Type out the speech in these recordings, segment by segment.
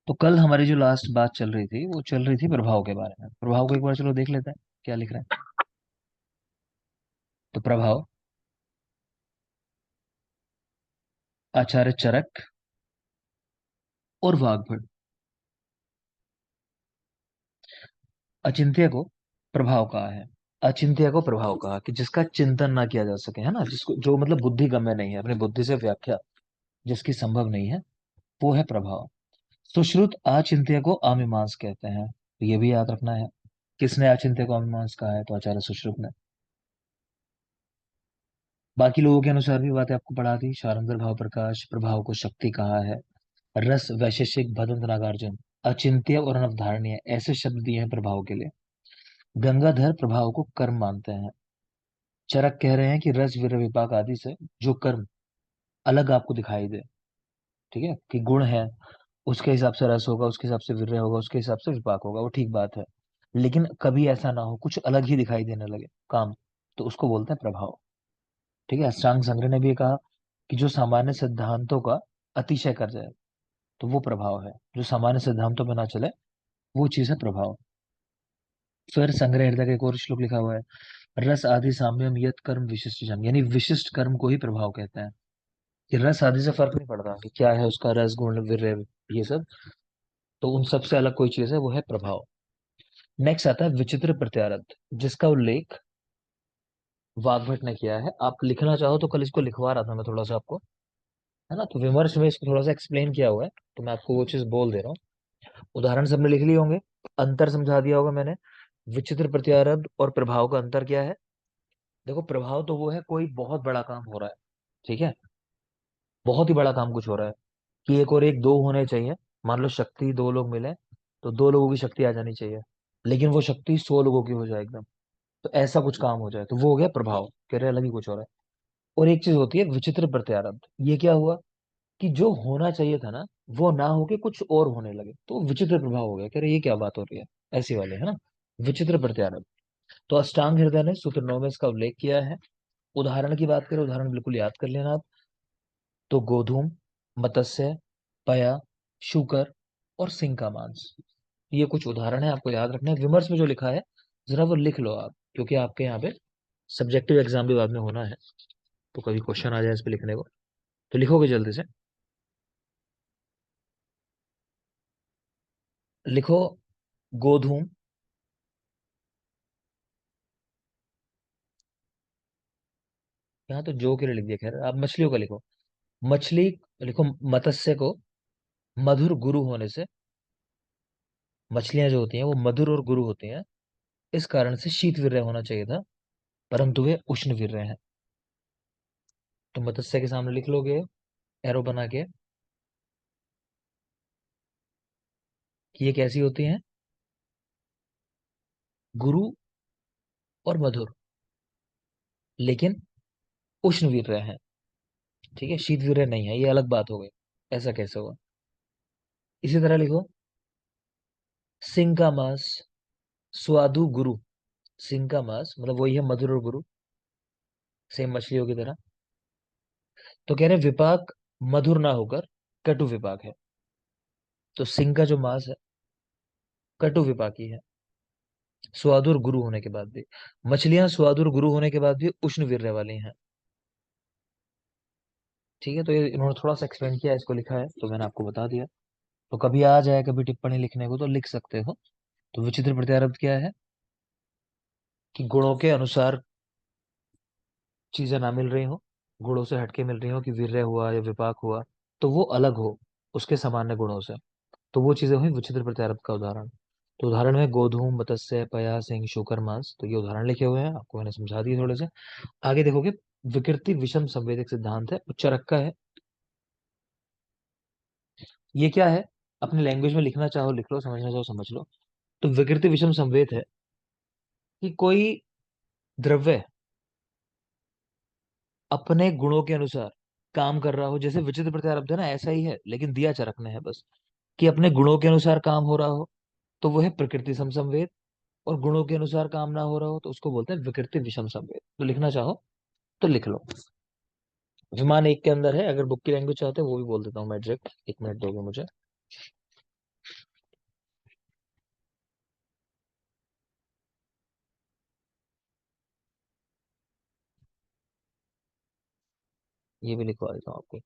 तो कल हमारी जो लास्ट बात चल रही थी वो चल रही थी प्रभाव के बारे में। प्रभाव को एक बार चलो देख लेते हैं क्या लिख रहे हैं। तो प्रभाव आचार्य चरक और वाग्भट अचिंत्य को प्रभाव कहा है। अचिंत्य को प्रभाव कहा कि जिसका चिंतन ना किया जा सके, है ना, जिसको जो मतलब बुद्धि गम्य नहीं है, अपनी बुद्धि से व्याख्या जिसकी संभव नहीं है, वो है प्रभाव। सुश्रुत अचिंत्य को अमीमांस कहते हैं, तो ये भी याद रखना है। किसने अचिंत्य को अमीमांस कहा है? तो आचार्य सुश्रुत ने। बाकी लोगों के अनुसार भी बातें आपको पढ़ा दी। शारंगर भाव प्रकाश प्रभाव को शक्ति कहा है। रस वैशेषिक भदंत नागार्जुन अचिंत्य और अनवधारणीय ऐसे शब्द दिए हैं प्रभाव के लिए। गंगाधर प्रभाव को कर्म मानते हैं। चरक कह रहे हैं कि रस वीर विपाक आदि से जो कर्म अलग आपको दिखाई दे, ठीक है, कि गुण है, उसके हिसाब से रस होगा, उसके हिसाब से वीर्य होगा, उसके हिसाब से विपाक होगा, वो ठीक बात है। लेकिन कभी ऐसा ना हो कुछ अलग ही दिखाई देने लगे काम, तो उसको बोलते हैं प्रभाव। ठीक है, अष्टांग संग्रह ने भी कहा कि जो सामान्य सिद्धांतों का अतिशय कर जाए तो वो प्रभाव है। जो सामान्य सिद्धांतों पे ना चले वो चीज है प्रभाव। फिर संग्रह हृदय का एक और श्लोक लिखा हुआ है। रस आदि साम्यम यत कर्म विशिष्ट जम, यानी विशिष्ट कर्म को ही प्रभाव कहते हैं। कि रस आदि से फर्क नहीं पड़ता कि क्या है उसका रस गुण वीर्य ये सब, तो उन सब से अलग कोई चीज है वो है प्रभाव। नेक्स्ट आता है विचित्र प्रत्यारब्ध, जिसका उल्लेख वाग्भट ने किया है। आप लिखना चाहो तो कल इसको लिखवा रहा था मैं थोड़ा सा आपको, है ना, तो विमर्श में इसको थोड़ा सा एक्सप्लेन किया हुआ है, तो मैं आपको वो चीज बोल दे रहा हूँ। उदाहरण सबने लिख लिए होंगे, अंतर समझा दिया होगा मैंने। विचित्र प्रत्यारब्ध और प्रभाव का अंतर क्या है? देखो, प्रभाव तो वो है कोई बहुत बड़ा काम हो रहा है, ठीक है, बहुत ही बड़ा काम कुछ हो रहा है, कि एक और एक दो होने चाहिए। मान लो शक्ति दो लोग मिले तो दो लोगों की शक्ति आ जानी चाहिए, लेकिन वो शक्ति 100 लोगों की हो जाए एकदम, तो ऐसा कुछ काम हो जाए तो वो हो गया प्रभाव, कह रहे अलग ही कुछ हो रहा है। और एक चीज होती है विचित्र प्रत्यारब्ध, ये क्या हुआ कि जो होना चाहिए था ना वो ना होके कुछ और होने लगे, तो विचित्र प्रभाव हो गया, कह रहे ये क्या बात हो रही है, ऐसी वाले, है ना, विचित्र प्रत्यारब्ध। तो अष्टांग हृदय ने सूत्र 9 में इसका उल्लेख किया है। उदाहरण की बात करें, उदाहरण बिल्कुल याद कर लेना आप। तो गोधूम, मत्स्य, पया, शूकर और सिंह का मांस, ये कुछ उदाहरण है, आपको याद रखना है। विमर्श में जो लिखा है जरा वो लिख लो आप, क्योंकि आपके यहाँ पे सब्जेक्टिव एग्जाम भी बाद में होना है, तो कभी क्वेश्चन आ जाए इस पे लिखने को, तो लिखोगे जल्दी से। लिखो गोधूम, यहाँ तो जो के लिए लिख दिया, खैर आप मछलियों का लिखो। मछली लिखो, मत्स्य को मधुर गुरु होने से, मछलियां जो होती हैं वो मधुर और गुरु होती हैं, इस कारण से शीतवीर्य होना चाहिए था, परंतु वे उष्णवीर्य हैं। तो मत्स्य के सामने लिख लोगे एरो बना के कि ये कैसी होती हैं, गुरु और मधुर, लेकिन उष्णवीर्य हैं। ठीक है, शीतवीर्य नहीं है, ये अलग बात हो गई। ऐसा कैसे हुआ? इसी तरह लिखो सिंह का मांस स्वादु गुरु। सिंह का मांस मतलब वही है मधुर और गुरु, सेम मछलियों की तरह। तो कह रहे विपाक मधुर ना होकर कटु विपाक है। तो सिंह का जो मांस है कटु विपाकी है, स्वादुर गुरु होने के बाद भी। मछलियां स्वादुर गुरु होने के बाद भी उष्ण वीर्य वाली हैं। ठीक है, तो ये इन्होंने थोड़ा सा एक्सप्लेन किया, इसको लिखा है तो मैंने आपको बता दिया। तो कभी आ जाए कभी टिप्पणी लिखने को तो लिख सकते हो। तो विचित्र प्रत्यारोप क्या है कि गुणों के अनुसार चीजें ना मिल रही हो, गुणों से हटके मिल रही हो, कि वीर्य हुआ या विपाक हुआ तो वो अलग हो उसके सामान्य गुणों से, तो वो चीजें हुई विचित्र प्रत्यारोप का उदाहरण। तो उदाहरण में गोधूम, मत्स्य, पया, सिंह, शूकर, मांस, तो ये उदाहरण लिखे हुए हैं, आपको मैंने समझा दिए थोड़े से। आगे देखोगे विकृति विषम संवेदक सिद्धांत है, उच्चारक का है। ये क्या है? अपनी लैंग्वेज में लिखना चाहो लिख लो, समझना चाहो समझ लो। तो विकृति विषम संवेद है कि कोई द्रव्य अपने गुणों के अनुसार काम कर रहा हो, जैसे विचित्र प्रत्यारब्ध है ना, ऐसा ही है, लेकिन दिया चरक ने है बस, कि अपने गुणों के अनुसार काम हो रहा हो तो वो है प्रकृति सम संवेद, और गुणों के अनुसार काम ना हो रहा हो तो उसको बोलते हैं विकृति विषम संवेद। तो लिखना चाहो तो लिख लो। विमान एक के अंदर है, अगर बुक की लैंग्वेज चाहते हो वो भी बोल देता हूँ मैं डायरेक्ट, 1 मिनट दोगे मुझे। ये भी लिखवा देता हूँ आपको।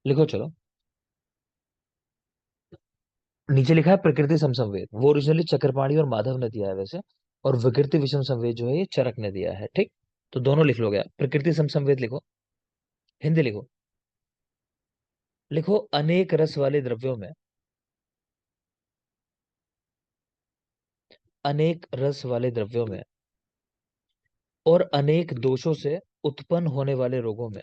लिखो चलो। नीचे लिखा है प्रकृति समसंवेद, वो ओरिजिनली चक्रपाणी और माधव ने दिया है वैसे, और विकृति विषम संवेद जो है ये चरक ने दिया है, ठीक। तो दोनों लिख लोगे आप। प्रकृति समसंवेद लिखो, हिंदी लिखो। लिखो अनेक रस वाले द्रव्यों में, अनेक रस वाले द्रव्यों में और अनेक दोषों से उत्पन्न होने वाले रोगों में,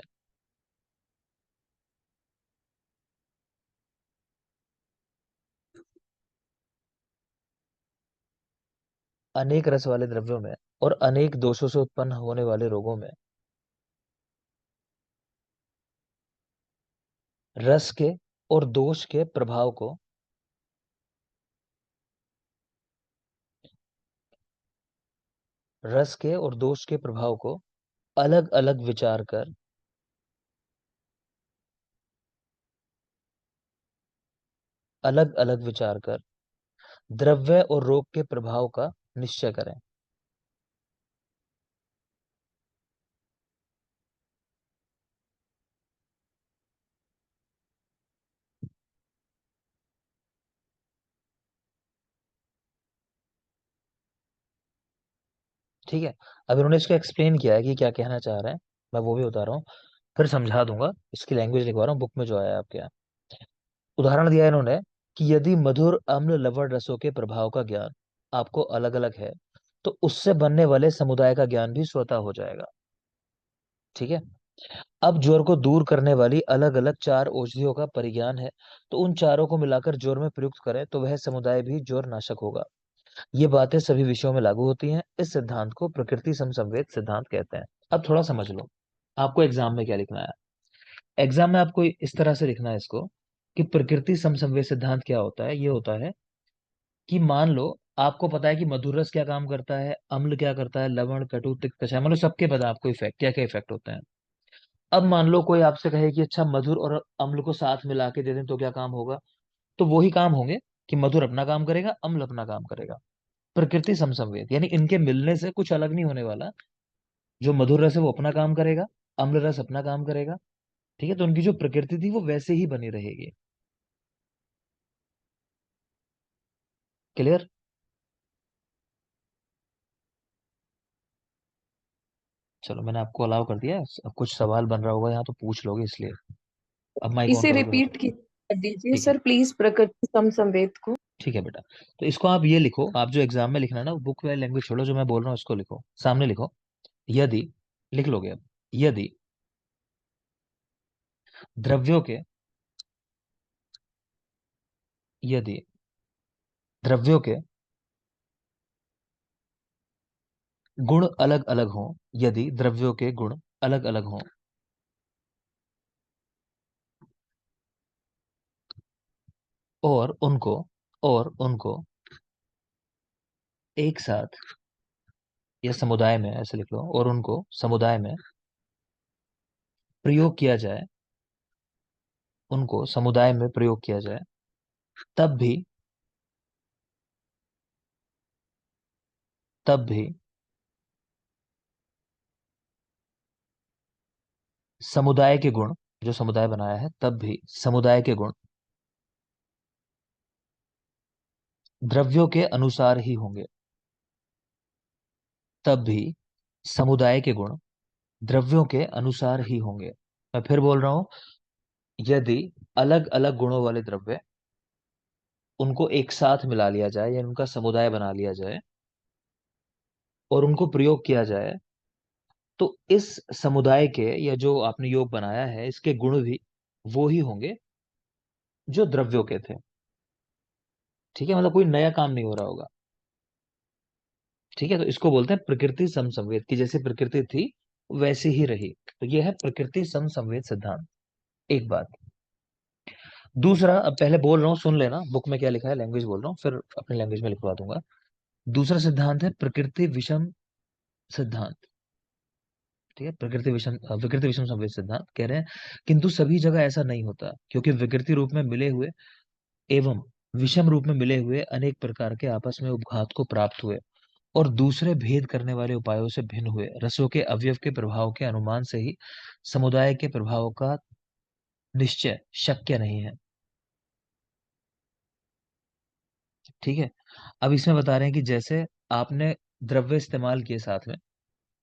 अनेक रस वाले द्रव्यों में और अनेक दोषों से उत्पन्न होने वाले रोगों में रस के और दोष के प्रभाव को, रस के और दोष के प्रभाव को अलग अलग विचार कर, अलग अलग विचार कर द्रव्य और रोग के प्रभाव का निश्चय करें। ठीक है। अब इन्होंने इसको एक्सप्लेन किया है कि क्या कहना चाह रहे हैं, मैं वो भी बता रहा हूँ, फिर समझा दूंगा। इसकी लैंग्वेज लिखवा रहा हूँ बुक में जो आया है आपके यहाँ। उदाहरण दिया है इन्होंने कि यदि मधुर अम्ल लवण रसों के प्रभाव का ज्ञान आपको अलग अलग है, तो उससे बनने वाले समुदाय का ज्ञान भी स्वतः हो जाएगा। ठीक है। अब ज्वर को दूर करने वाली अलग अलग चार औषधियों का परिज्ञान है, तो उन चारों को मिलाकर ज्वर में प्रयुक्त करें तो वह समुदाय भी ज्वर नाशक होगा। ये बातें सभी विषयों में लागू होती हैं। इस सिद्धांत को प्रकृति समसंवेद सिद्धांत कहते हैं। अब थोड़ा समझ लो, आपको एग्जाम में क्या लिखना है। एग्जाम में आपको इस तरह से लिखना है इसको, कि प्रकृति समसंवेद सिद्धांत क्या होता है। ये होता है कि मान लो आपको पता है कि मधुर रस क्या काम करता है, अम्ल क्या करता है, लवण कटु तिक्त कषाय, मतलब सबके पता है आपको इफेक्ट क्या क्या इफेक्ट होते हैं। अब मान लो कोई आपसे कहे कि अच्छा मधुर और अम्ल को साथ मिला के दे दें तो क्या काम होगा, तो वही काम होंगे कि मधुर अपना काम करेगा, अम्ल अपना काम करेगा। प्रकृति समसंवेद यानी इनके मिलने से कुछ अलग नहीं होने वाला। जो मधुर रस है वो अपना काम करेगा, अम्ल रस अपना काम करेगा। ठीक है, तो उनकी जो प्रकृति थी वो वैसे ही बनी रहेगी। क्लियर। चलो मैंने आपको अलाउ कर दिया है। अब कुछ सवाल बन रहा होगा यहाँ तो पूछ लोगे इसलिए। अब माइक ऑन इसे करोगे रिपीट मतलब। कर दीजिए ठीक है। सर प्लीज, प्रकृति समसंवेद को। ठीक है बेटा। तो इसको आप ये लिखो, आप जो एग्जाम में लिखना है ना, बुक वाली लैंग्वेज छोड़ो, जो मैं बोल रहा हूँ उसको लिखो, सामने लिखो। यदि, लिख लोगे अब, यदि द्रव्यों के, यदि द्रव्यों के गुण अलग अलग हों, यदि द्रव्यों के गुण अलग अलग हों और उनको, और उनको एक साथ या समुदाय में, ऐसे लिख लो, और उनको समुदाय में प्रयोग किया जाए, उनको समुदाय में प्रयोग किया जाए, तब भी, तब भी समुदाय के गुण, जो समुदाय बनाया है, तब भी समुदाय के गुण द्रव्यों के अनुसार ही होंगे, तब भी समुदाय के गुण द्रव्यों के अनुसार ही होंगे। मैं फिर बोल रहा हूं, यदि अलग अलग गुणों वाले द्रव्य, उनको एक साथ मिला लिया जाए या उनका समुदाय बना लिया जाए और उनको प्रयोग किया जाए, तो इस समुदाय के या जो आपने योग बनाया है इसके गुण भी वो ही होंगे जो द्रव्यों के थे। ठीक है, मतलब कोई नया काम नहीं हो रहा होगा। ठीक है, तो इसको बोलते हैं प्रकृति समसंवेद, की जैसे प्रकृति थी वैसी ही रही। तो यह है प्रकृति समसंवेद सिद्धांत। एक बात। दूसरा, अब पहले बोल रहा हूँ सुन लेना, बुक में क्या लिखा है लैंग्वेज बोल रहा हूँ, फिर अपनी लैंग्वेज में लिखवा दूंगा। दूसरा सिद्धांत है प्रकृति विषम सिद्धांत। ठीक है, प्रकृति विषम विकृति विषम संवेद सिद्धांत कह रहे हैं, किंतु सभी जगह ऐसा नहीं होता, क्योंकि विकृति रूप में मिले हुए एवं विषम रूप में मिले हुए अनेक प्रकार के आपस में उपघात को प्राप्त हुए और दूसरे भेद करने वाले उपायों से भिन्न हुए रसों के अवयव के प्रभाव के अनुमान से ही समुदाय के प्रभाव का निश्चय शक्य नहीं है। ठीक है। अब इसमें बता रहे हैं कि जैसे आपने द्रव्य इस्तेमाल किए साथ में,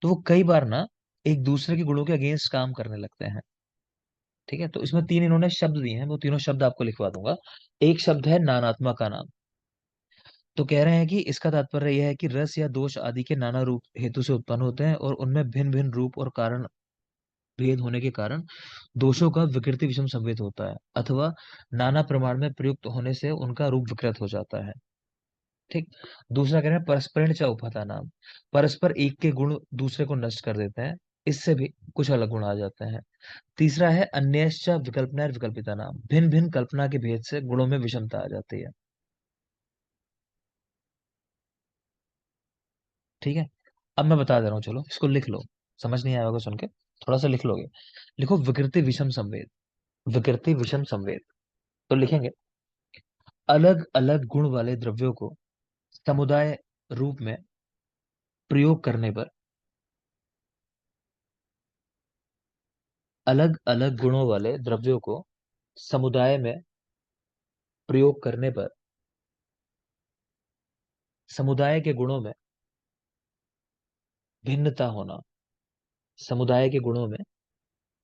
तो वो कई बार ना एक दूसरे के गुणों के अगेंस्ट काम करने लगते हैं। ठीक है। तो इसमें तीन इन्होंने शब्द दिए हैं, वो तीनों शब्द आपको लिखवा दूंगा। एक शब्द है नानात्मा का नाम। तो कह रहे हैं कि इसका तात्पर्य यह है कि रस या दोष आदि के नाना रूप हेतु से उत्पन्न होते हैं और उनमें भिन्न भिन्न रूप और कारण भेद होने के कारण दोषों का विकृति विषम संवेद होता है, अथवा नाना प्रमाण में प्रयुक्त होने से उनका रूप विकृत हो जाता है। ठीक। दूसरा कह रहे हैं परस्परेण च उपहता नाम। परस्पर एक के गुण दूसरे को नष्ट कर देते हैं, इससे भी कुछ अलग गुण आ जाते हैं। तीसरा है अन्यश्च विकल्पना विकल्पिता नाम। भिन्न भिन्न कल्पना के भेद से गुणों में विषमता आ जाती है। ठीक है। अब मैं बता दे रहा हूँ, चलो इसको लिख लो। समझ नहीं आया होगा सुन के, थोड़ा सा लिख लोगे। लिखो विकृति विषम संवेद। विकृति विषम संवेद। तो लिखेंगे अलग अलग गुण वाले द्रव्यों को समुदाय रूप में प्रयोग करने पर, अलग अलग गुणों वाले द्रव्यों को समुदाय में प्रयोग करने पर समुदाय के गुणों में भिन्नता होना। समुदाय के गुणों में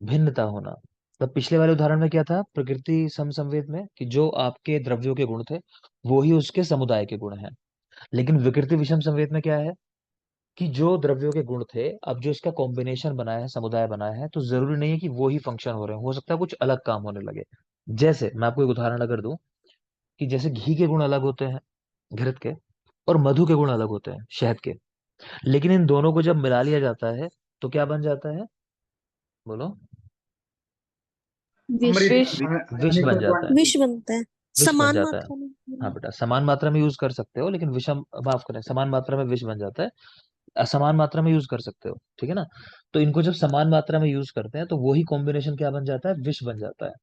भिन्नता होना। तो पिछले वाले उदाहरण में क्या था, प्रकृति समसंवेद में, कि जो आपके द्रव्यों के गुण थे वो ही उसके समुदाय के गुण हैं। लेकिन विकृति विषम संवेद में क्या है, कि जो द्रव्यों के गुण थे, अब जो इसका कॉम्बिनेशन बनाया है, समुदाय बनाया है, तो जरूरी नहीं है कि वो ही फंक्शन हो रहे हो सकता है कुछ अलग काम होने लगे। जैसे मैं आपको एक उदाहरण अगर दूं, कि जैसे घी के गुण अलग होते हैं, घृत के, और मधु के गुण अलग होते हैं, शहद के। लेकिन इन दोनों को जब मिला लिया जाता है तो क्या बन जाता है, बोलो। विष। विष बन जाता है। विष बनता है। विष बन समान जाता है। मात्रा में हाँ बेटा, समान मात्रा में यूज कर सकते हो, लेकिन विषम, माफ करें, समान मात्रा में विष बन जाता है। असमान मात्रा में यूज कर सकते हो, ठीक है ना। तो इनको जब समान मात्रा में यूज करते हैं तो वही कॉम्बिनेशन क्या बन जाता है, विष बन जाता है।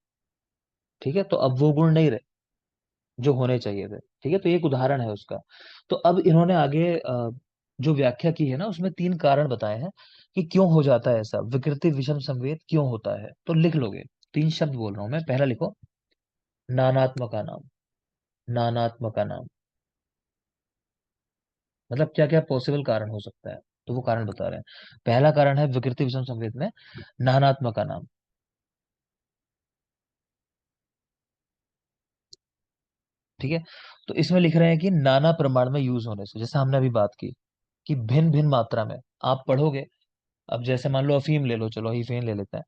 ठीक है। तो अब वो गुण नहीं रहे जो होने चाहिए थे। ठीक है। तो एक उदाहरण है उसका। तो अब इन्होंने आगे जो व्याख्या की है ना, उसमें तीन कारण बताए हैं कि क्यों हो जाता है ऐसा, विकृति विषम संवेद क्यों होता है। तो लिख लोगे, तीन शब्द बोल रहा हूं मैं। पहला लिखो नानात्म का नाम। नानात्म का नाम मतलब क्या क्या पॉसिबल कारण हो सकता है, तो वो कारण बता रहे हैं। पहला कारण है विकृति विषम संवेद में नानात्म का नाम। ठीक है। तो इसमें लिख रहे हैं कि नाना प्रमाण में यूज होने से, जैसे हमने अभी बात की कि भिन्न भिन्न मात्रा में आप पढ़ोगे। अब जैसे मान लो अफीम ले लो, चलो अफीम ले लेते हैं,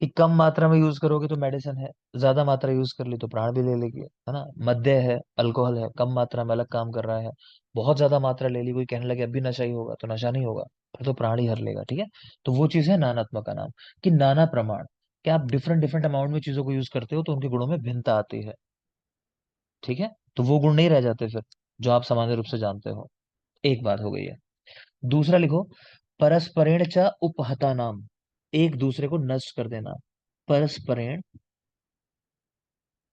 कि कम मात्रा में यूज करोगे तो मेडिसिन है, ज्यादा मात्रा यूज कर ली तो प्राण भी ले लेगी, है ना। मद्य है, अल्कोहल है, कम मात्रा में अलग काम कर रहा है। बहुत ज्यादा मात्रा ले ली, कोई कहने लगे अब भी नशा ही होगा, तो नशा नहीं होगा, फिर तो प्राण ही हर लेगा। ठीक है। तो वो चीज है नानात्मक का नाम, कि नाना प्रमाण, कि आप डिफरेंट डिफरेंट अमाउंट में चीजों को यूज करते हो तो उनके गुणों में भिन्नता आती है। ठीक है। तो वो गुण नहीं रह जाते फिर जो आप सामान्य रूप से जानते हो। एक बात हो गई है। दूसरा लिखो परस्परेण च उपहता नाम। एक दूसरे को नष्ट कर देना। परस्परेण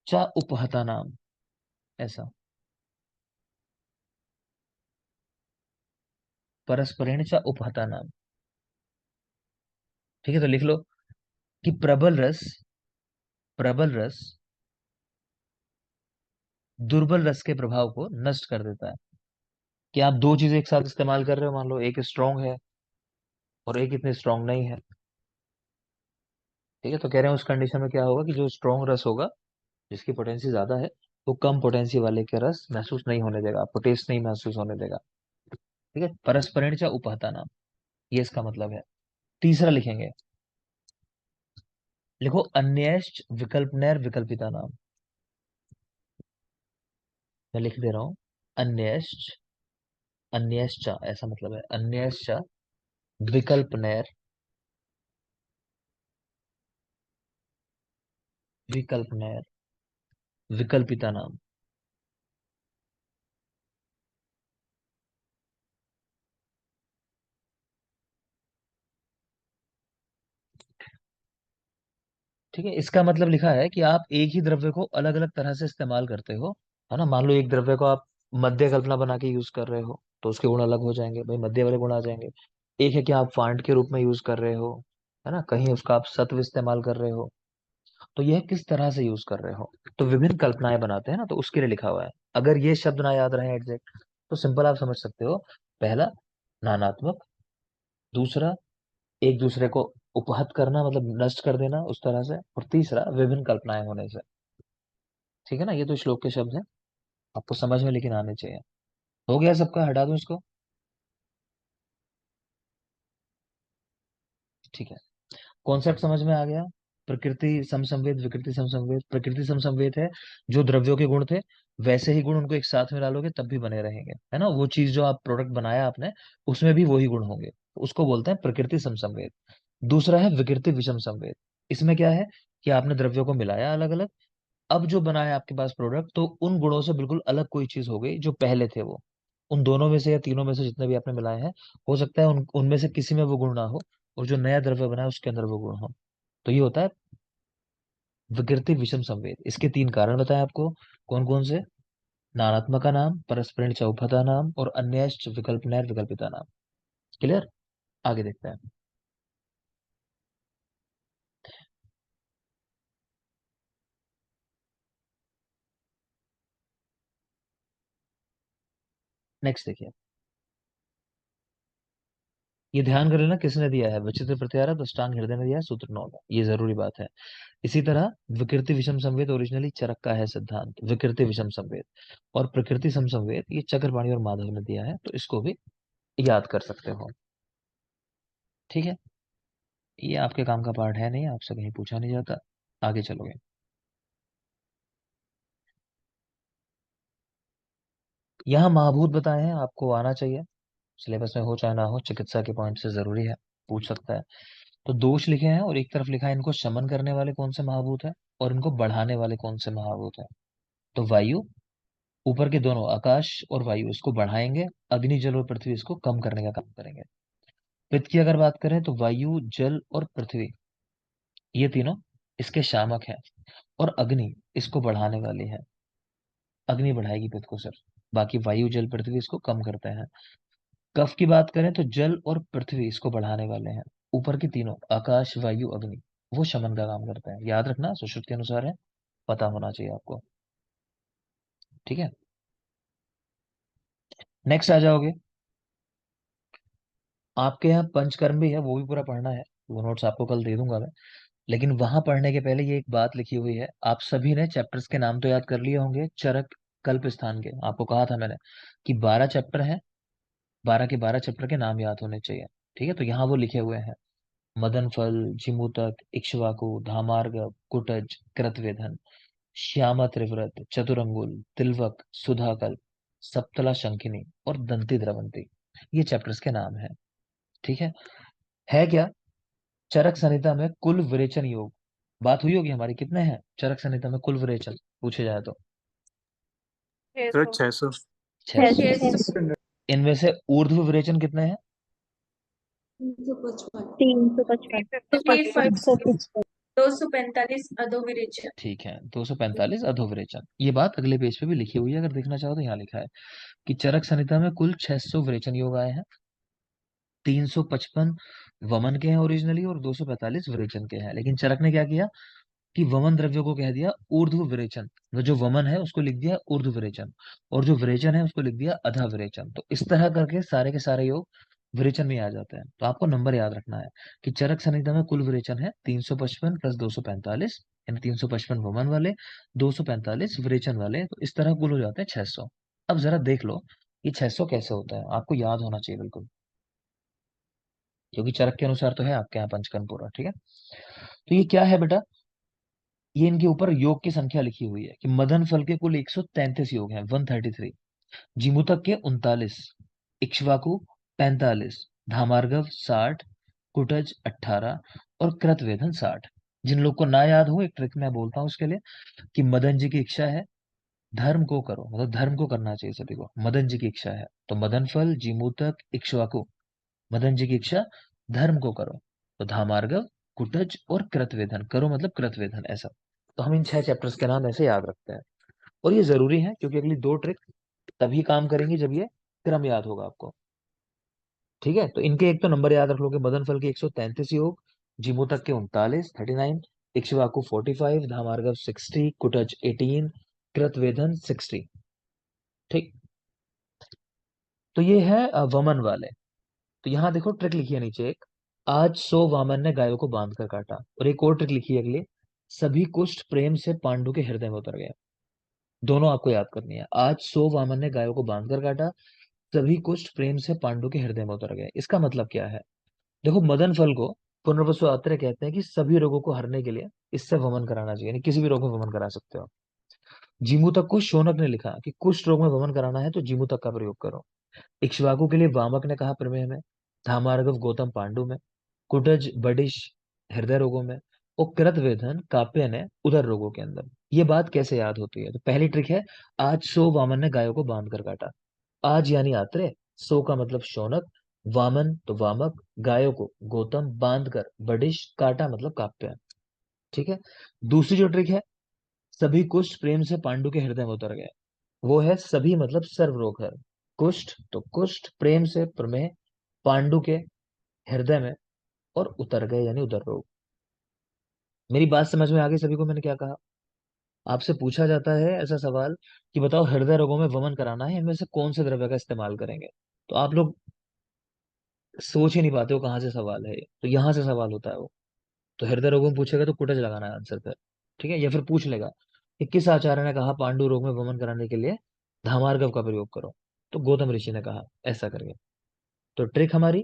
च उपहता नाम, ऐसा। परस्परेण च उपहता नाम। ठीक है। तो लिख लो कि प्रबल रस दुर्बल रस के प्रभाव को नष्ट कर देता है। कि आप दो चीजें एक साथ इस्तेमाल कर रहे हो, मान लो एक स्ट्रांग है और एक इतनी स्ट्रांग नहीं है। ठीक है। तो कह रहे हैं उस कंडीशन में क्या होगा, कि जो स्ट्रांग रस होगा, जिसकी पोटेंसी ज्यादा है, वो कम पोटेंसी वाले के रस महसूस नहीं होने देगा, आपको टेस्ट नहीं महसूस होने देगा। ठीक है। परस्परेण च उपहता नाम, ये इसका मतलब है। तीसरा लिखेंगे, लिखो अन्यश्च विकल्पनैर विकल्पिता नाम। मैं लिख दे रहा हूं, अन्यश्च, अन्यश्च ऐसा मतलब है, अन्यश्च विकल्पनैर विकल्पनैर विकल्पिता नाम। ठीक है। इसका मतलब लिखा है कि आप एक ही द्रव्य को अलग अलग तरह से इस्तेमाल करते हो, है ना। मान लो एक द्रव्य को आप मध्य कल्पना बना के यूज कर रहे हो, तो उसके गुण अलग हो जाएंगे भाई, मध्य वाले गुण आ जाएंगे। एक है कि आप फांड के रूप में यूज कर रहे हो, है ना, कहीं उसका आप सत्व इस्तेमाल कर रहे हो, तो यह किस तरह से यूज कर रहे हो। तो विभिन्न कल्पनाएं बनाते हैं ना, तो उसके लिए लिखा हुआ है। अगर ये शब्द ना याद रहे एग्जैक्ट, तो सिंपल आप समझ सकते हो। पहला, नानात्मक। दूसरा, एक दूसरे को उपहत करना, मतलब नष्ट कर देना उस तरह से। और तीसरा, विभिन्न कल्पनाएं होने से। ठीक है ना, ये तो श्लोक के शब्द हैं, आपको समझ में लेकिन आने चाहिए। हो गया सबका, हटा दूं इसको। ठीक है, कॉन्सेप्ट समझ में आ गया। प्रकृति समसंवेद, विकृति समसंवेद। प्रकृति समसंवेद है, जो द्रव्यों के गुण थे वैसे ही गुण उनको एक साथ में डालोगे तब भी बने रहेंगे, है ना। वो चीज जो आप प्रोडक्ट बनाया आपने, उसमें भी वही गुण होंगे, तो उसको बोलते हैं प्रकृति समसंवेद। दूसरा है विकृति विषम संवेद। इसमें क्या है कि आपने द्रव्यों को मिलाया अलग अलग, अब जो बनाया आपके पास प्रोडक्ट, तो उन गुणों से बिल्कुल अलग कोई चीज हो गई जो पहले थे वो। उन दोनों में से या तीनों में से जितने भी आपने मिलाए हैं, हो सकता है उनमें से किसी में वो गुण ना हो, और जो नया द्रव्य बना है उसके अंदर वो गुण हो। तो ये होता है विकृति विषम संवेद। इसके तीन कारण बताए आपको, कौन कौन से। नानात्मका नाम, परस्परिण चौपथा नाम, और अन्यश्च विकल्पनैर विकल्पिता नाम। क्लियर, आगे देखते हैं। नेक्स्ट देखिए, ये ध्यान कर लेना किसने दिया है। विचित्र प्रत्यारा दृष्टांत हृदय ने दिया है, सूत्र 9 में, ये जरूरी बात है। इसी तरह विकृति विषम संवेद ओरिजिनली चरक का है सिद्धांत, विकृति विषम संवेद। और प्रकृति सम संवेद ये चक्रपाणी और माधव ने दिया है, तो इसको भी याद कर सकते हो। ठीक है, ये आपके काम का पार्ट है नहीं, आपसे कहीं पूछा नहीं जाता। आगे चलोगे। यहाँ महाभूत बताए हैं, आपको आना चाहिए, सिलेबस में हो चाहे ना हो, चिकित्सा के पॉइंट से जरूरी है, पूछ सकता है। तो दोष लिखे हैं, और एक तरफ लिखा है इनको शमन करने वाले कौन से महाभूत है, और इनको बढ़ाने वाले कौन से महाभूत है। तो वायु, ऊपर के दोनों आकाश और वायु इसको बढ़ाएंगे, अग्नि जल और पृथ्वी इसको कम करने का काम करेंगे। पित्त की अगर बात करें, तो वायु जल और पृथ्वी ये तीनों इसके शामक हैं, और अग्नि इसको बढ़ाने वाली है। अग्नि बढ़ाएगी पित्त को सिर्फ, बाकी वायु जल पृथ्वी इसको कम करते हैं। कफ की बात करें, तो जल और पृथ्वी इसको बढ़ाने वाले हैं। ऊपर की तीनों आकाश वायु अग्नि वो शमन का काम करते हैं। याद रखना, सुश्रुत के अनुसार है, पता होना चाहिए आपको। ठीक है, नेक्स्ट आ जाओगे। आपके यहाँ पंचकर्म भी है, वो भी पूरा पढ़ना है, वो नोट्स आपको कल दे दूंगा मैं। लेकिन वहां पढ़ने के पहले ये एक बात लिखी हुई है, आप सभी ने चैप्टर्स के नाम तो याद कर लिए होंगे, चरक कल्प स्थान के। आपको कहा था मैंने कि 12 चैप्टर हैं, 12 के 12 चैप्टर के नाम याद होने चाहिए। ठीक है, तो यहाँ वो लिखे हुए हैं। मदन फल, जिमूतक, इक्ष्वाकु, धामार्ग, कुटज, कृतवेधन, श्यामा त्रिव्रत, चतुरंगुल, तिलवक, सुधाकल्प, सप्तला शंखिनी और दंती द्रवंती, ये चैप्टर्स के नाम है। ठीक है क्या। चरक संहिता में कुल विरेचन योग, बात हुई होगी हमारी, कितने हैं चरक संहिता में कुल विरेचन, पूछे जाए तो। सर 600। 600। 600। इनमें से ऊर्ध्व विरेचन कितने हैं। 355 245 अधोविरेचन। ठीक है, 245 अधोविरेचन। ये बात अगले पेज पे भी लिखी हुई है, अगर देखना चाहो तो यहाँ लिखा है कि चरक संहिता में कुल 600 विरेचन योग आए हैं। 355 वमन के हैं ओरिजिनली, और 245 विरेचन के हैं। लेकिन चरक ने क्या किया कि वमन द्रव्यों को कह दिया ऊर्ध्व विरेचन, मतलब जो वमन है उसको लिख दिया ऊर्ध्व विरेचन, और जो विरेचन है उसको लिख दिया अधा विरेचन। तो इस तरह करके सारे के सारे योग विरेचन में आ जाते हैं। तो आपको नंबर याद रखना है कि चरक संहिता में कुल विरेचन है 355 प्लस 245, यानी 355 वमन वाले, 245 विरेचन वाले, तो इस तरह कुल हो जाते हैं 600। अब जरा देख लो ये 600 कैसे होता है, आपको याद होना चाहिए बिल्कुल, क्योंकि चरक के अनुसार तो है आपके यहाँ पंचकर्म पूरा। ठीक है, तो ये क्या है बेटा, ये इनके ऊपर योग की संख्या लिखी हुई है कि मदन फल के कुल 133 योग हैं, 133। जिमुतक के 39, इक्ष्वाकु 45, धामार्गव 60, कुटज 18, और कृतवेधन 60। जिन लोग को ना याद हो, एक ट्रिक मैं बोलता हूँ उसके लिए, कि मदन जी की इच्छा है धर्म को करो, मतलब धर्म को करना चाहिए सभी को, मदन जी की इच्छा है, तो मदन फल, जिमुतक, इक्ष्वाकु, मदन जी की इच्छा धर्म को करो, तो धामार्गव, कुटज और कृतवेधन करो, मतलब कृतवेधन ऐसा। तो हम इन 6 चैप्टर्स के नाम ऐसे याद रखते हैं, और ये जरूरी है क्योंकि अगली 2 ट्रिक तभी काम करेंगी जब ये क्रम याद होगा आपको। ठीक है, तो इनके एक तो नंबर याद रख लोगे, मदन फल के 133 योग, जीमूतक के 39 39, इक्ष्वाकु 45, धामार्गव 60, कुटज 18, कृतवेधन 60। ठीक, तो ये है वमन वाले। तो यहाँ देखो ट्रिक लिखी है नीचे एक, आज 100 वामन ने गायों को बांध कर काटा, और एक और ट्रिक लिखी है अगली, सभी कुष्ठ प्रेम से पांडु के हृदय में उतर गया। दोनों आपको याद करनी है, आज 100 वामन ने गायों को बांध कर काटा, सभी कुष्ठ प्रेम से पांडु के हृदय में उतर गए। इसका मतलब क्या है? देखो, मदन फल को पुनर्वसु आत्रेय कहते हैं कि सभी रोगों को हरने के लिए इससे वमन कराना चाहिए, यानी किसी भी रोग में वमन करा सकते हो। जीमूतक को शौनक ने लिखा कि कुष्ठ रोग में वमन कराना है तो जीमूतक का प्रयोग करो। इक्ष्वाकु के लिए वामक ने कहा प्रमेह में, धामार्गव गौतम पांडु में, कुटज बडिश हृदय रोगों में, और कृतवेधन काप्य ने उदर रोगों के अंदर। ये बात कैसे याद होती है? तो पहली ट्रिक है, आज 100 वामन ने गायों को बांध कर काटा। आज यानी आत्रेय, 100 का मतलब शौनक, वामन तो वामक, गायों को गौतम, बांध कर बडिश, काटा मतलब काप्य। ठीक है, दूसरी जो ट्रिक है, सभी कुष्ठ प्रेम से पांडु के हृदय में उतर गए, वो है सभी मतलब सर्व रोग है। कुष्ठ तो कुष्ठ, प्रेम से प्रमेह, पांडु के हृदय में, और उतर गए यानी उदर रोग। मेरी बात समझ में आ गई सभी को? मैंने क्या कहा? आपसे पूछा जाता है ऐसा सवाल कि बताओ हृदय रोगों में वमन कराना है, इनमें से कौन से द्रव्य का इस्तेमाल करेंगे? तो आप लोग सोच ही नहीं पाते हो कहाँ से सवाल है ये। तो यहाँ से सवाल होता है वो। तो हृदय रोगों में पूछेगा तो कुटज लगाना है आंसर पर। ठीक है, या फिर पूछ लेगा कि किस आचार्य ने कहा पांडु रोग में वमन कराने के लिए धामार्गव का प्रयोग करो? तो गौतम ऋषि ने कहा, ऐसा करके। तो ट्रिक हमारी,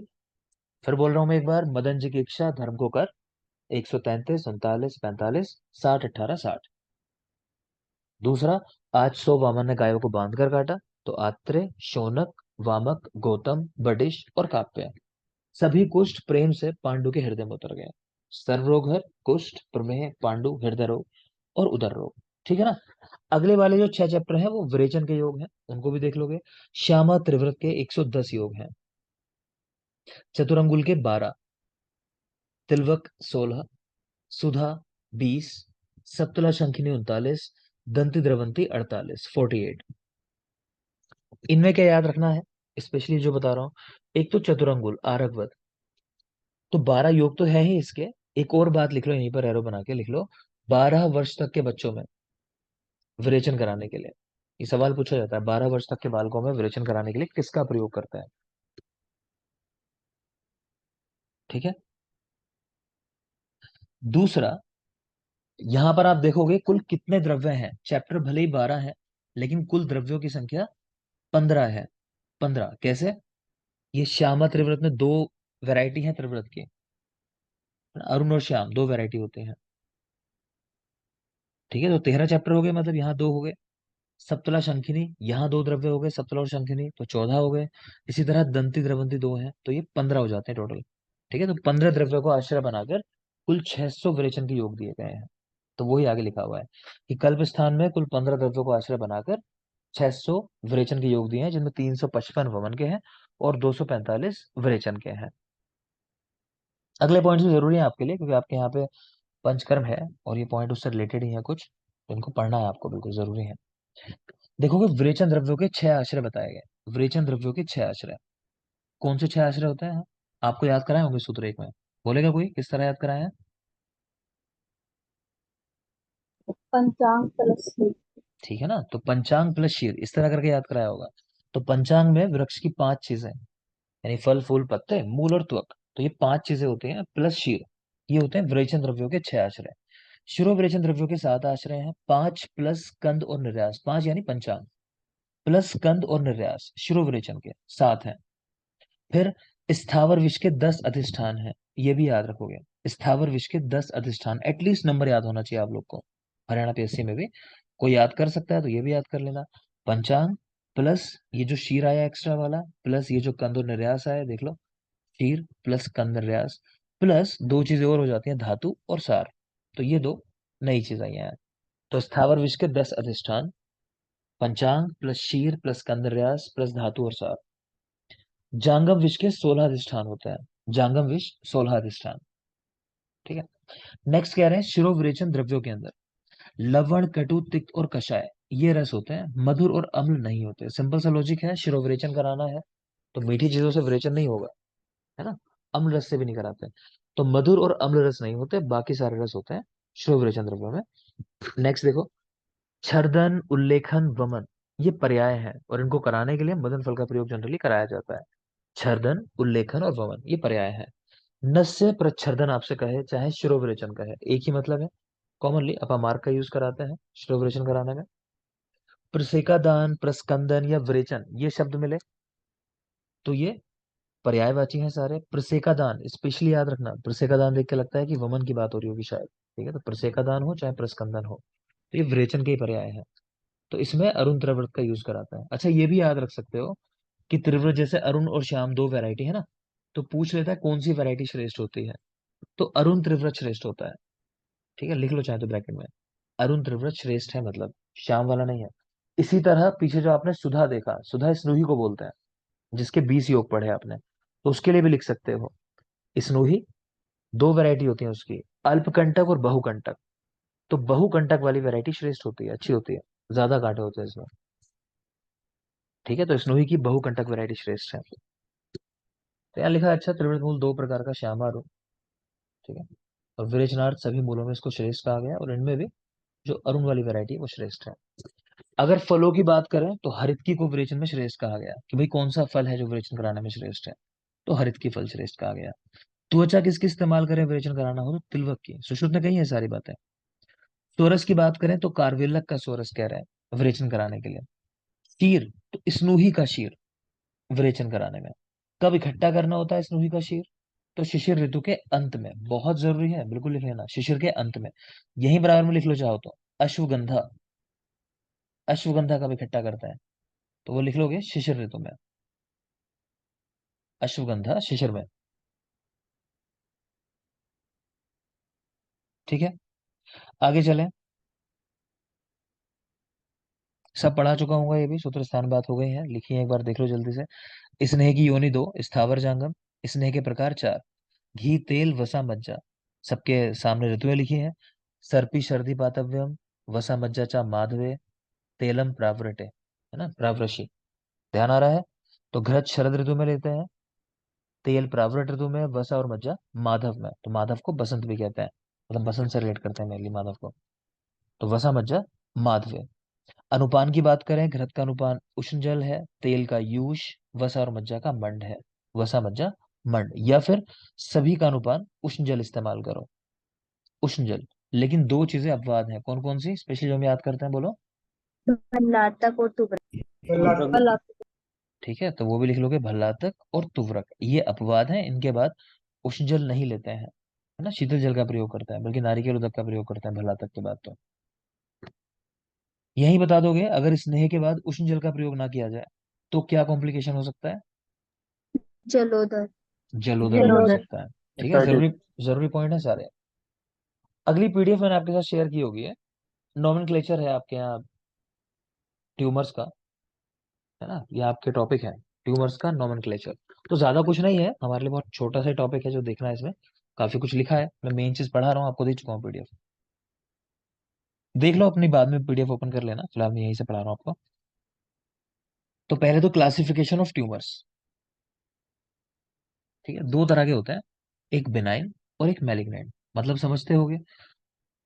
फिर बोल रहा हूं मैं एक बार, मदन जी की इच्छा धर्म को कर, 133 39 45 60 18 60। दूसरा, आज 100 वामन ने गायों को बांध कर काटा, तो आत्रेय, शौनक, वामक, गौतम, बडिश और काप्य, सभी कुष्ठ प्रेम से पांडु के हृदय में उतर गए। सर्व रोग है, कुष्ठ, प्रमेह, पांडु, हृदय रोग और उदर रोग। ठीक है ना? अगले वाले जो 6 चैप्टर हैं वो विरेचन के योग हैं, उनको भी देख लोगे। श्यामा त्रिव्रत के 110 योग हैं, चतुरंगुल के 12, तिलवक 16, सुधा 20, सप्तला शंखिनी 39, दंती द्रवंती 48, 48। इनमें क्या याद रखना है, स्पेशली जो बता रहा हूं, एक तो चतुरंगुल आरकवत, तो 12 योग तो है ही इसके। एक और बात लिख लो यहीं पर, एरो बना के लिख लो, 12 वर्ष तक के बच्चों में विरेचन कराने के लिए, ये सवाल पूछा जाता है, 12 वर्ष तक के बालकों में विरेचन कराने के लिए किसका प्रयोग करता है? ठीक है। दूसरा, यहां पर आप देखोगे कुल कितने द्रव्य हैं, चैप्टर भले ही 12 है लेकिन कुल द्रव्यों की संख्या 15 है। 15 कैसे? ये श्यामा त्रिव्रत में दो वैरायटी है त्रिव्रत की, अरुण और श्याम दो वैरायटी होते हैं। ठीक है, तो 13 चैप्टर हो गए, मतलब यहाँ दो हो गए। सप्तला शंखिनी, यहाँ दो द्रव्य हो गए, सप्तला और शंखिनी, तो 14 हो गए। इसी तरह दंती द्रवंती दो हैं, तो ये 15 हो जाते हैं टोटल। ठीक है, तो 15 द्रव्य को आश्रय बनाकर कुल 600 विरेचन के योग दिए गए हैं। तो वही आगे लिखा हुआ है कि कल्प स्थान में कुल 15 द्रव्यों को आश्रय बनाकर 600 विरेचन के योग दिए हैं, जिनमें 355 वमन के हैं और 245 विरेचन के हैं। अगले पॉइंट भी जरूरी है आपके लिए, क्योंकि आपके यहाँ पे पंचकर्म है और ये पॉइंट उससे रिलेटेड ही है कुछ, तो इनको पढ़ना है आपको, बिल्कुल जरूरी है। देखोगे विरेचन द्रव्यों के 6 आश्रय बताए गए। विरेचन द्रव्यों के 6 आश्रय, कौन से 6 आश्रय होते हैं? आपको याद कराए होंगे सूत्र एक में, बोलेगा कोई किस तरह याद कराए हैं? पंचांग प्लस ठीक है ना, तो पंचांग प्लस शीर, इस तरह करके याद कराया होगा। तो पंचांग में वृक्ष की 5 चीजें, यानी फल फूल पत्ते मूल और त्वक, तो ये 5 चीजें होती हैं, प्लस शीर, ये होते हैं विरेचन द्रव्यों के 6 आश्रय। शिरो विरेचन द्रव्यों के 7 आश्रय हैं, 5 प्लस कंद और निर्यास, 5 यानी पंचांग, प्लस कंद और निर्यास शिरो विरेचन के 7 हैं। फिर स्थावर विष के 10 अधिष्ठान है, ये भी याद रखोगे। स्थावर विष के 10 अधिष्ठान, एटलीस्ट नंबर याद होना चाहिए आप लोग को। हरियाणा पीएससी में भी कोई याद कर सकता है तो ये भी याद कर लेना। पंचांग प्लस ये जो शीर आया एक्स्ट्रा वाला, प्लस ये जो कंद और निर्यास आया, देख लो, शीर प्लस कंद निर्यास, प्लस दो चीजें और हो जाती हैं, धातु और सार, तो ये दो नई चीज आई हैं। तो स्थावर विष के 10 अधिष्ठान, पंचांग प्लस शीर प्लस कंद निर्यास प्लस धातु और सार। जांगम विष के 16 अधिष्ठान होते हैं, जांगम विष 16 अधिष्ठान। ठीक है, नेक्स्ट कह रहे हैं शिरो विरेचन द्रव्यों के अंदर लवण, कटु, तिक्त और कषाय, ये रस होते हैं, मधुर और अम्ल नहीं होते। सिंपल सा लॉजिक है, शिरोविरेचन कराना है तो मीठी चीजों से विरेचन नहीं होगा, है ना। अम्ल रस से भी नहीं कराते। तो मधुर और अम्ल रस नहीं होते, बाकी सारे रस होते हैं शिरोविरेचन द्रव्यों में। नेक्स्ट देखो, छर्दन, उल्लेखन, वमन, ये पर्याय हैं और इनको कराने के लिए मदन फल का प्रयोग जनरली कराया जाता है। छर्दन, उल्लेखन और वमन ये पर्याय है। नस्य प्रच्छर्दन आपसे कहे चाहे शिरोविरेचन कहे, एक ही मतलब है। कॉमनली अपामार्ग का यूज कराते हैं शिरोविरेचन कराने में। प्रसेकादान, प्रस्कंदन या विरेचन ये शब्द मिले तो ये पर्यायवाची हैं सारे। प्रसेकादान स्पेशली याद रखना, प्रसेकादान देख के लगता है कि वमन की बात हो रही होगी शायद, ठीक है। तो प्रसेकादान हो चाहे प्रस्कंदन हो, तो ये विरेचन के ही पर्याय है। तो इसमें अरुण त्रिव्रत का यूज कराता है। अच्छा ये भी याद रख सकते हो कि त्रिव्रत जैसे अरुण और श्याम दो वैरायटी है ना, तो पूछ लेता है कौन सी वैरायटी श्रेष्ठ होती है, तो अरुण त्रिव्रत श्रेष्ठ होता है। ठीक है, लिख लो चाहे तो ब्रैकेट में, अरुण त्रिव्रत श्रेष्ठ है, मतलब श्याम वाला नहीं है। इसी तरह पीछे जो आपने सुधा देखा, सुधा स्नूही को बोलते हैं, जिसके 20 योग पढ़े आपने, तो उसके लिए भी लिख सकते हो स्नूही। दो वैरायटी होती है उसकी, अल्पकंटक और बहुकंटक। तो बहुकंटक वाली वैरायटी श्रेष्ठ होती है, अच्छी होती है, ज्यादा कांटे होते हैं इसमें। ठीक है, तो स्नोही की बहुकंटक वैरायटी श्रेष्ठ है। तो यहाँ लिखा है, अच्छा त्रिवृत मूल दो प्रकार का श्यामार हो, ठीक है। और विरेचनार्थ सभी मूलों में इसको श्रेष्ठ कहा गया है, और इनमें भी जो अरुण वाली वैरायटी है वो श्रेष्ठ है। अगर फलों की बात करें तो हरितकी को विरेचन में श्रेष्ठ कहा गया, कि भाई कौन सा फल है जो विरेचन कराने में श्रेष्ठ है, तो हरितकी फल श्रेष्ठ कहा गया। त्वचा किसकी इस्तेमाल करें विरेचन कराना हो, तो तिलवक की। सुश्रुत ने कही है सारी बातें। सोरस की बात करें तो कार्वेलक का सोरस कह रहे हैं विरेचन कराने के लिए। शीर, तो स्नूही का शीर विरेचन कराने में। कब इकट्ठा करना होता है स्नूही का शीर, तो शिशिर ऋतु के अंत में, बहुत जरूरी है, बिल्कुल लिख लेना, शिशिर के अंत में। यही बराबर में लिख लो चाहो तो। अश्वगंधा, अश्वगंधा कब इकट्ठा करता है, तो वो लिख लोगे शिशिर ऋतु में, अश्वगंधा शिशिर में। ठीक है, आगे चलें। सब पढ़ा चुका हूँ, ये भी सूत्र स्थान बात हो गई है, लिखिए एक बार देख लो जल्दी से। स्नेह की योनि दो, स्थावर जांगम। स्नेह के प्रकार चार, घी, तेल, वसा, मज्जा। सबके सामने ऋतुएं लिखी हैं। सर्पी, शर्दी, पातव्यम। वसा, मज्जा, चा, माधवे। तेलम, प्रावृटे, है ना, प्रावृषि। ध्यान आ रहा है। तो घृत शरद ऋतु में लेते हैं, तेल प्रावृट ऋतु में, वसा और मज्जा माधव में। तो माधव को बसंत भी कहते हैं, मतलब बसंत से रिलेट करते हैं मेनली माधव को। तो वसा, मज्जा, माधवे। अनुपान की बात करें, घृत का अनुपान उष्ण जल है, तेल का यूष, वसा और मज्जा का मंड है। वसा, मज्जा, मंड, या फिर सभी का अनुपान उष्ण जल इस्तेमाल करो, उष्ण जल। लेकिन दो चीजें अपवाद हैं, कौन कौन सी स्पेशली जो हम याद करते हैं, बोलो। भल्लातक और तुगलक। ठीक है, तो वो भी लिख लोगे, भल्लातक और तुवरक, ये अपवाद हैं, इनके बाद उष्ण जल नहीं लेते हैं, है ना। शीतल जल का प्रयोग करते हैं, बल्कि नारिकेल उदक का प्रयोग करते हैं भल्लातक के बाद। तो यही बता दोगे, अगर स्नेह के बाद उष्ण जल का प्रयोग ना किया जाए तो क्या कॉम्प्लिकेशन हो सकता है, जलोदर। जलोदर भी हो जलोदर। सकता है। ठीक है, जरूरी जरूरी पॉइंट है सारे। अगली पीडीएफ मैंने आपके साथ शेयर की होगी है, नोमेनक्लेचर है आपके यहाँ ट्यूमर्स का, है ना, ये आपके टॉपिक है ट्यूमर्स का नोमेनक्लेचर। तो ज्यादा कुछ नहीं है हमारे लिए, बहुत छोटा सा टॉपिक है जो देखना है इसमें। काफी कुछ लिखा है, मैं मेन चीज पढ़ा रहा हूँ, आपको दे चुका हूँ पीडीएफ। देख लो अपनी, बाद में पीडीएफ ओपन कर लेना, फिलहाल मैं यहीं से पढ़ा रहा हूँ आपको। तो पहले तो क्लासिफिकेशन ऑफ ट्यूमर्स। ठीक है, दो तरह के होते हैं, एक बिनाइन और एक मैलिग्नेंट। मतलब समझते होगे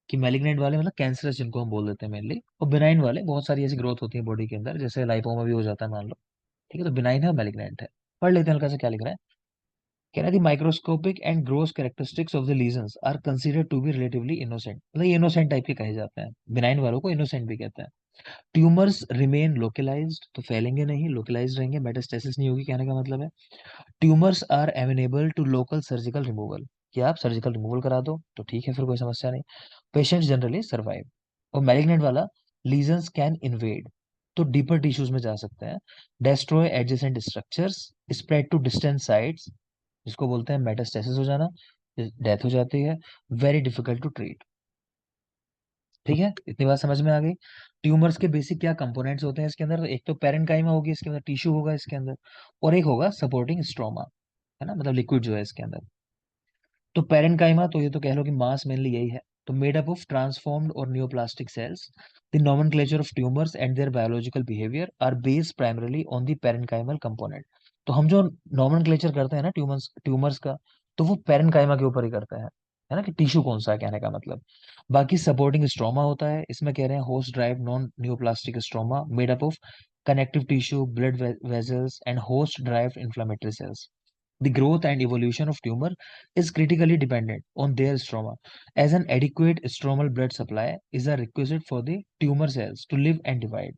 कि मैलिग्नेंट वाले मतलब कैंसरस जिनको हम बोल देते हैं मेनली, और बिनाइन वाले बहुत सारी ऐसी ग्रोथ होती है बॉडी के अंदर, जैसे लाइपोमा भी हो जाता है मान लो। ठीक है, तो बिनाइन है और मैलिग्नेंट है। पढ़ लेते हैं हल्का से क्या लिख रहा है। कह रहा है microscopic and gross characteristics of the lesions are considered to be relatively innocent, मतलब ये इनोसेंट टाइप के कहे जाते हैं, बिनाइन वालों को इनोसेंट भी कहते हैं। ट्यूमर्स रिमेन लोकलाइज्ड, तो फैलेंगे नहीं, लोकलाइज्ड रहेंगे, मेटास्टेसिस नहीं होगी, कहने का मतलब है। Tumours are amenable to local surgical removal, कि आप सर्जिकल रिमूवल करा दो तो ठीक है, फिर कोई समस्या नहीं। Patients generally survive. और मैलिग्नेंट वाला, लीजन्स कैन इन्वेड, तो डीपर टिश्यूज में जा सकते हैं, destroy adjacent structures, spread to distant sites, जिसको बोलते हैं मेटास्टेसिस हो जाना, डेथ हो जाती है, वेरी डिफिकल्ट टू ट्रीट। ठीक है, इतनी बात समझ में आ गई। ट्यूमर्स के बेसिक क्या कंपोनेंट्स होते हैं इसके अंदर, तो एक तो पेरेन्काइमा होगी इसके अंदर, टिश्यू होगा इसके अंदर, और एक होगा सपोर्टिंग स्ट्रोमा, है ना, मतलब लिक्विड जो है इसके अंदर। तो पेरेन्काइमा, तो ये तो कह लो कि मास मेनली यही है, तो मेड अप ऑफ ट्रांसफॉर्म्ड और neoplastic cells. The nomenclature of tumours and their biological behaviour are based primarily on the parenchymal component. तो हम जो नोमेनक्लेचर करते हैं ना ट्यूमर्स ट्यूमर्स का, तो वो पेरेन्काइमा के ऊपर ही करते हैं, है ना, कि टिश्यू कौन सा है, कहने का मतलब। बाकी सपोर्टिंग स्ट्रोमा होता है, इसमें कह रहे हैं host drive non neoplastic stroma made up of connective tissue, blood vessels, and host-derived inflammatory cells. The growth and evolution of tumor is critically dependent on their stroma, as an adequate stromal blood supply is a requisite for the tumor cells to live and divide.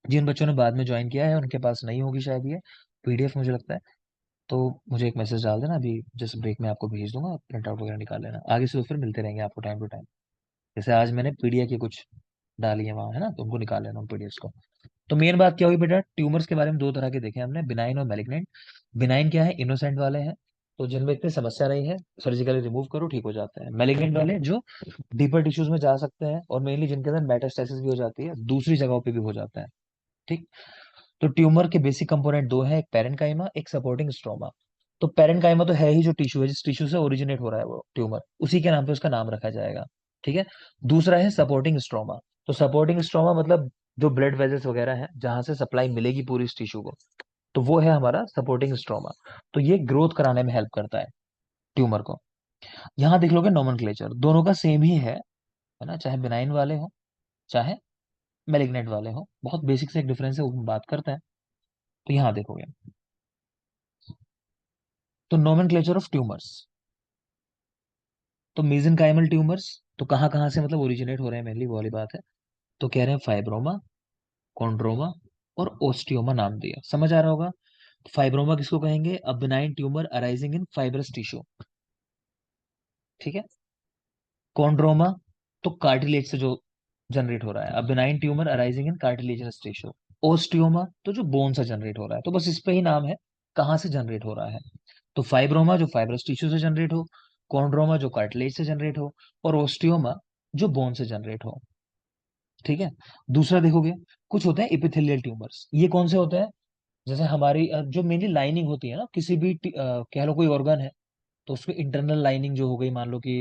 जिन बच्चों ने बाद में join किया है उनके पास नहीं होगी शायद ये पीडीएफ, मुझे लगता है। तो मुझे एक मैसेज डाल देना, अभी जस्ट ब्रेक में आपको भेज दूंगा, प्रिंट आउट वगैरह निकाल लेना। आगे से तो फिर मिलते रहेंगे आपको टाइम टू टाइम। जैसे आज मैंने पीडीएफ की कुछ डाली है वहाँ, है ना, तो उनको निकाल लेना उन पीडीएफ को। तो मेन बात क्या हुई बेटा, ट्यूमर्स के बारे में दो तरह के देखे हमने, बिनाइन और मैलिग्नेंट। बिनाइन क्या है, इनोसेंट वाले हैं, तो जिनमें इतनी समस्या नहीं है, सर्जिकली रिमूव करो ठीक हो जाता है। मैलिग्नेंट वाले जो डीपर टिश्यूज में जा सकते हैं और मेनली जिनके अंदर मेटास्टेसिस भी हो जाती है, दूसरी जगहों पे भी हो जाता है। ठीक। तो ट्यूमर के बेसिक कंपोनेंट दो है, एक पेरेन्काइमा, एक सपोर्टिंग स्ट्रोमा। तो पेरेन्काइमा तो है ही जो टिश्यू है, जिस टिश्यू से ओरिजिनेट हो रहा है वो ट्यूमर, उसी के नाम पे उसका नाम रखा जाएगा। ठीक है। दूसरा है सपोर्टिंग स्ट्रोमा। तो सपोर्टिंग स्ट्रोमा मतलब जो ब्लड वेजल्स वगैरह है, जहां से सप्लाई मिलेगी पूरी इस टिश्यू को, तो वो है हमारा सपोर्टिंग स्ट्रोमा। तो ये ग्रोथ कराने में हेल्प करता है ट्यूमर को। यहाँ देख लोगे नोमेनक्लेचर दोनों का सेम ही है ना, चाहे बिनाइन वाले हो चाहे मेलिग्नेंट वाले हो, बहुत बेसिक से एक डिफरेंस है, वो हम बात करते हैं। तो यहाँ देखोगे, तो नोमेनक्लेचर ऑफ ट्यूमर्स, तो मेसेनकाइमल ट्यूमर्स, तो कहाँ कहाँ से मतलब ओरिजिनेट हो रहे हैं मेनली, वो वाली बात है। तो कह रहे हैं फाइब्रोमा, कॉन्ड्रोमा और ओस्टियोमा नाम दिया, समझ आ रहा होगा। फाइब्रोमा किसको कहेंगे, a benign tumour arising in fibrous tissue. ठीक है। कॉन्ड्रोमा तो कार्टिलेज से जो जनरेट हो रहा है, a benign tumour arising in cartilaginous tissue. Osteoma तो जो बोन से जनरेट हो रहा है, तो बस इस पे ही नाम है कहाँ से जनरेट हो रहा है। तो फाइब्रोमा जो फाइब्रस टिश्यू से जनरेट हो, कॉन्ड्रोमा जो कार्टिलेज से जनरेट हो, और ओस्टियोमा जो बोन से जनरेट हो। ठीक है। दूसरा देखोगे, कुछ होते हैं एपिथेलियल ट्यूमर्स, ये कौन से होते हैं, जैसे हमारी जो मेनली लाइनिंग होती है ना किसी भी कह लो कोई ऑर्गन है, तो उसकी इंटरनल लाइनिंग जो हो गई, मान लो कि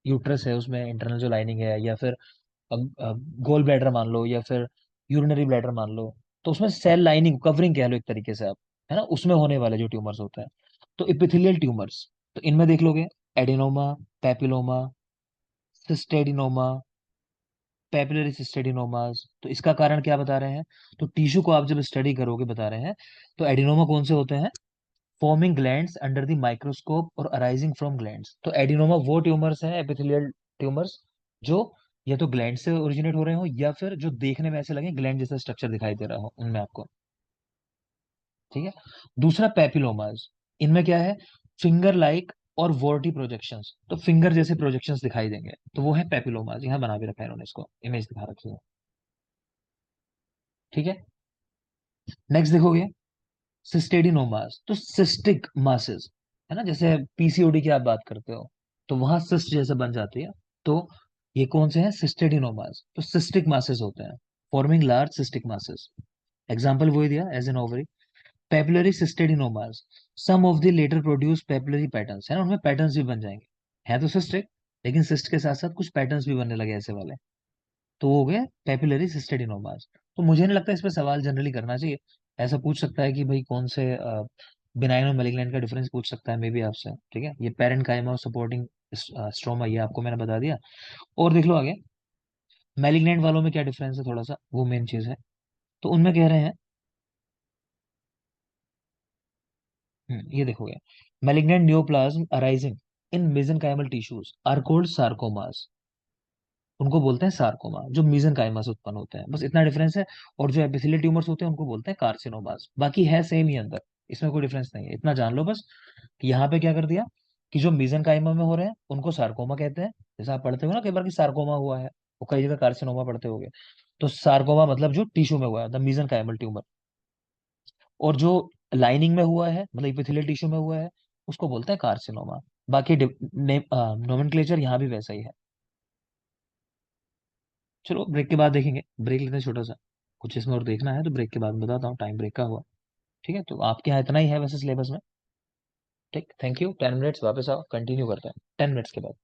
यूट्रस है, उसमें इंटरनल जो लाइनिंग है, या फिर गोल ब्लैडर मान लो, या फिर यूरिनरी ब्लैडर मान लो, तो उसमें सेल लाइनिंग कवरिंग कह लो एक तरीके से आप, है ना, उसमें होने वाले जो ट्यूमर्स होते हैं, तो एपिथेलियल ट्यूमर्स। तो इनमें देख लोगे एडिनोमा, पैपिलोमा, सिस्टेडिनोमा, पेपिलरी सिस्टेडिनोमास। तो इसका कारण क्या बता रहे हैं, तो टिश्यू को आप जब स्टडी करोगे बता रहे हैं, तो एडिनोमा कौन से होते हैं, forming glands under the microscope और अराइजिंग फ्रॉम ग्लैंड्स। तो एडिनोमा वो ट्यूमर्स हैं, एपिथेलियल ट्यूमर्स, जो या तो ग्लैंड से ओरिजिनेट हो रहे हो, या फिर जो देखने में ऐसे लगे ग्लैंड जैसा स्ट्रक्चर दिखाई दे रहा हो उनमें आपको। ठीक है। दूसरा पेपिलोमास, इनमें क्या है, फिंगर लाइक और वॉर्टी प्रोजेक्शंस, तो फिंगर जैसे प्रोजेक्शंस दिखाई देंगे, तो वो है पेपिलोमास, यहाँ बना भी रखा है इन्होंने, इसको इमेज दिखा रखी है। ठीक है। नेक्स्ट देखोगे सिस्टेडिनोमास, तो सिस्टिक मासेस, है ना, जैसे पीसीओडी की आप बात करते हो, तो वहां सिस्ट जैसे बन जाती है, तो ये कौन से हैं, सिस्टेडिनोमास, तो सिस्टिक मासेस होते हैं, forming large cystic masses. Example वही दिया, as an ovary. Papillary cystadenomas, some of the latter produce papillary patterns, है ना, उनमें पैटर्न्स भी बन जाएंगे, है तो सिस्टिक, लेकिन सिस्ट के साथ साथ कुछ पैटर्न्स भी बनने लगे ऐसे वाले, तो वो हो गए पेपिलरी सिस्टेडिनोमास। तो मुझे नहीं लगता इस पे सवाल जनरली करना चाहिए। ऐसा पूछ सकता है कि भाई कौन से बिनाइन और मेलिग्नेंट का डिफरेंस पूछ सकता है मे बी आपसे। ठीक है, ये पेरेंट काइमा और सपोर्टिंग स्ट्रोमा, ये आपको मैंने बता दिया। और देख लो आगे, मेलिग्नेंट वालों में क्या डिफरेंस है, थोड़ा सा वो मेन चीज है। तो उनमें कह रहे हैं, ये देखोगे, malignant neoplasm arising in mesenchymal tissues are called sarcomas. उनको बोलते हैं सार्कोमा, जो मीजनकाइमा से उत्पन्न होते हैं, बस इतना डिफरेंस है। और जो एपिथेलियल ट्यूमर्स होते हैं उनको बोलते हैं कार्सिनोमास, बाकी है सेम ही अंदर, इसमें कोई डिफरेंस नहीं है, इतना जान लो बस। कि यहाँ पे क्या कर दिया, कि जो मीजनकाइमा में हो रहे हैं उनको सार्कोमा कहते हैं, जैसा आप पढ़ते हो ना कई बार कि सार्कोमा हुआ है, वो कई जगह कार्सिनोमा पढ़ते होगे। तो सार्कोमा मतलब जो टिश्यू में हुआ है, द मीजनकाइमल ट्यूमर। और जो लाइनिंग में हुआ है, मतलब एपिथेलियल टिश्यू में हुआ है, उसको बोलते हैं कार्सिनोमा। बाकी नोमेनक्लेचर यहाँ भी वैसा ही है। चलो ब्रेक के बाद देखेंगे, ब्रेक लेते हैं छोटा सा, कुछ इसमें और देखना है तो ब्रेक के बाद बताता हूँ, टाइम ब्रेक का हुआ। ठीक है, तो आपके यहाँ इतना ही है वैसे सिलेबस में। ठीक, थैंक यू। 10 मिनट्स वापस आओ, कंटिन्यू करते हैं 10 मिनट्स के बाद।